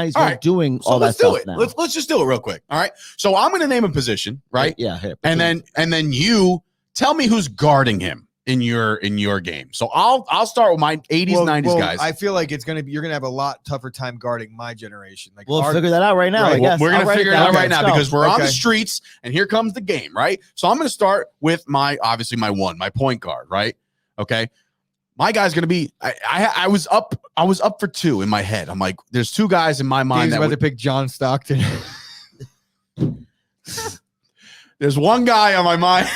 He's not doing all that stuff now. Let's just do it real quick. All right. So I'm going to name a position, right? Yeah. Here, and then you tell me who's guarding him in your game. So I'll start with my 80s, 90s guys. I feel like you're gonna have a lot tougher time guarding my generation. Like we'll figure that out right now. Right. I guess. We're gonna figure it out right now because we're on the streets and here comes the game, right? So I'm gonna start with my point guard, right? Okay. My guy's gonna be. I was up for two in my head. I'm like, there's two guys in my mind that would pick John Stockton. There's one guy on my mind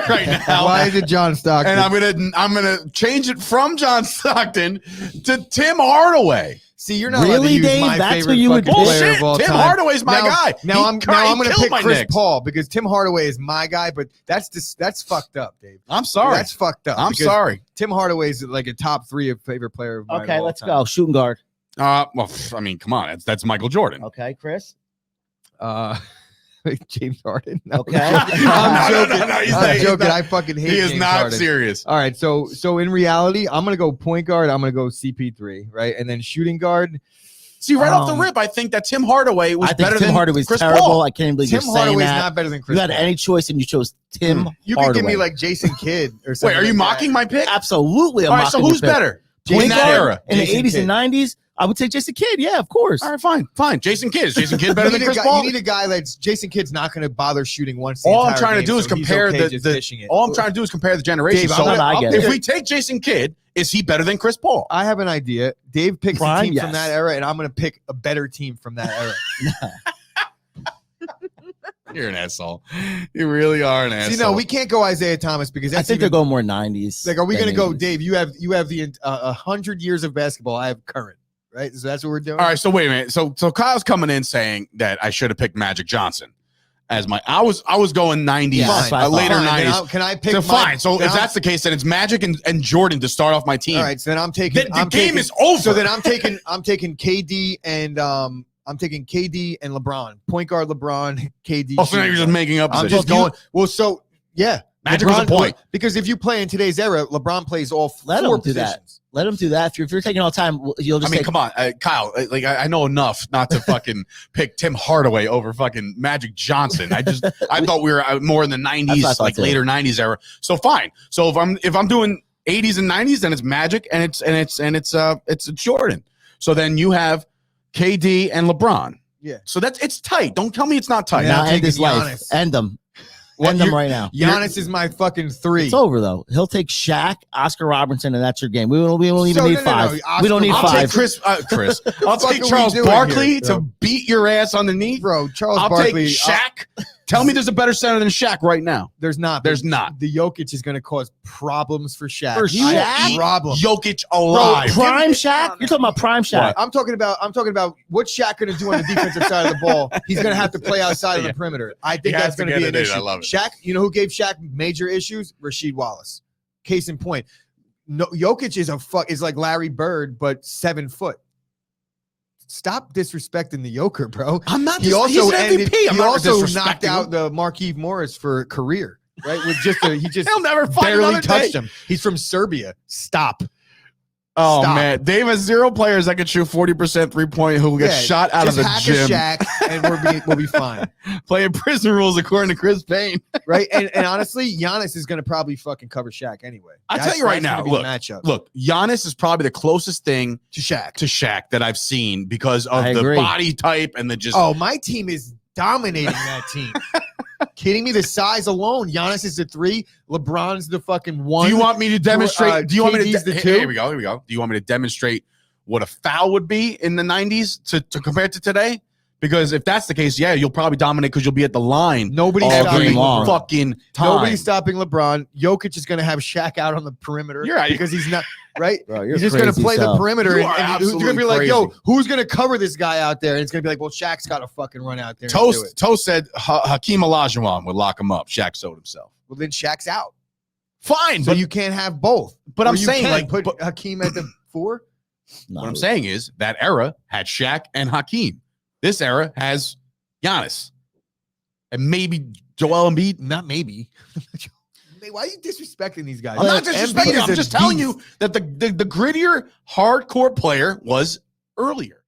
right now. Why is it John Stockton? And I'm gonna change it from John Stockton to Tim Hardaway. See, you're not really, Dave. My That's who you would player of all Tim time. Hardaway's my guy. Now I'm going to pick Chris Paul because Tim Hardaway is my guy, but that's fucked up, Dave. I'm sorry. That's fucked up. I'm sorry. Tim Hardaway is like a top 3 of favorite player of mine. Okay, let's go. Shooting guard. Well, I mean, come on. That's Michael Jordan. Okay, Chris. James Harden. No. Okay. I'm joking. I'm joking. I fucking hate He is James not Harden. serious. All right. So in reality, I'm going to go point guard. I'm going to go CP3, right? And then shooting guard. See, right off the rip, I think that Tim Hardaway was better than Hardaway's Chris terrible. Paul. I can't believe Tim you're saying Hardaway's that. not better than Chris You had Paul. any choice and you chose Tim You Hardaway. could give me like Jason Kidd or something. Wait, are you mocking my pick? Absolutely. All right, so who's better? In that era? In the 80s and 90s? I would say Jason Kidd. Yeah, of course. All right, fine. Jason Kidd. Is Jason Kidd better than Chris Paul? You need a guy that's Jason Kidd's not going to bother shooting once. All I'm trying to do is compare all I'm trying to do is compare the generations. Dave, if we take Jason Kidd, is he better than Chris Paul? I have an idea. Dave picks a team from that era, and I'm going to pick a better team from that era. You're an asshole. You really are an asshole. See, no, we can't go Isaiah Thomas because I think they're going more 90s. Like, are we going to go, Dave? You have the 100 years of basketball. I have current. Right, so that's what we're doing. All right, so wait a minute. So Kyle's coming in saying that I should have picked Magic Johnson as my. I was going 90s, later 90s. Can I pick? So fine. So if that's the case, then it's Magic and Jordan to start off my team. All right, so then I'm taking. The game is over. So then I'm taking KD and LeBron. Point guard LeBron, KD. Oh, so now you're just making up. I'm just going. Well, so yeah. Magic was a point. Because if you play in today's era, LeBron plays all four positions. Let him do that. If you're taking all time, you'll just come on, Kyle. Like I know enough not to fucking pick Tim Hardaway over fucking Magic Johnson. I thought we were more in the 90s, like later 90s era. So fine. So if I'm doing 80s and 90s, then it's Magic and it's Jordan. So then you have KD and LeBron. Yeah. So it's tight. Don't tell me it's not tight. Now end his life. End them. End them right now. Giannis is my fucking 3. It's over though. He'll take Shaq, Oscar Robertson, and that's your game. We won't even need 5. We don't need 5. I'll take Chris. I'll take Charles Barkley to beat your ass underneath, bro. I'll take Shaq. Tell me there's a better center than Shaq right now. There's not. There's not. The Jokic is going to cause problems for Shaq. For Shaq? Jokic alive. Bro, prime Shaq? You're talking about prime Shaq. I'm talking about what's Shaq going to do on the defensive side of the ball. He's going to have to play outside of the perimeter. I think that's going to be an issue. I love it. Shaq, you know who gave Shaq major issues? Rasheed Wallace. Case in point. No, Jokic is like Larry Bird, but 7 foot. Stop disrespecting the Joker, bro. I'm not. He also he's an MVP. He also knocked out the Markieff Morris for career, right? With he just he'll never barely touched him. He's from Serbia. Stop. Oh man, Dave has 0 players that can shoot 40% 3-point who will get shot out of the gym. Shaq and we'll be fine. Playing prison rules according to Chris Payne, right? And honestly, Giannis is going to probably fucking cover Shaq anyway. I tell you right now, look, Giannis is probably the closest thing to Shaq that I've seen because of the body type and the just. Oh, my team is dominating that team. Kidding me? The size alone. Giannis is the 3. LeBron's the fucking 1. Do you want me to demonstrate? Do you want me to? the 2? Here we go. Do you want me to demonstrate what a foul would be in the 90s to compare to today? Because if that's the case, yeah, you'll probably dominate because you'll be at the line. Nobody's stopping LeBron. Fucking time. Nobody's stopping LeBron. Jokic is going to have Shaq out on the perimeter. You're right. Because he's not right. Bro, he's just going to play the perimeter, and he's going to be like, crazy. "Yo, who's going to cover this guy out there?" And it's going to be like, "Well, Shaq's got to fucking run out there." Toast said Hakeem Olajuwon would lock him up. Shaq sold himself. Well, then Shaq's out. Fine, so you can't have both. But I'm saying, like, put Hakeem at the 4. What I'm saying is that era had Shaq and Hakeem. This era has Giannis and maybe Joel Embiid. Not maybe. Why are you disrespecting these guys? I'm not disrespecting. I'm just telling you that the grittier, hardcore player was earlier.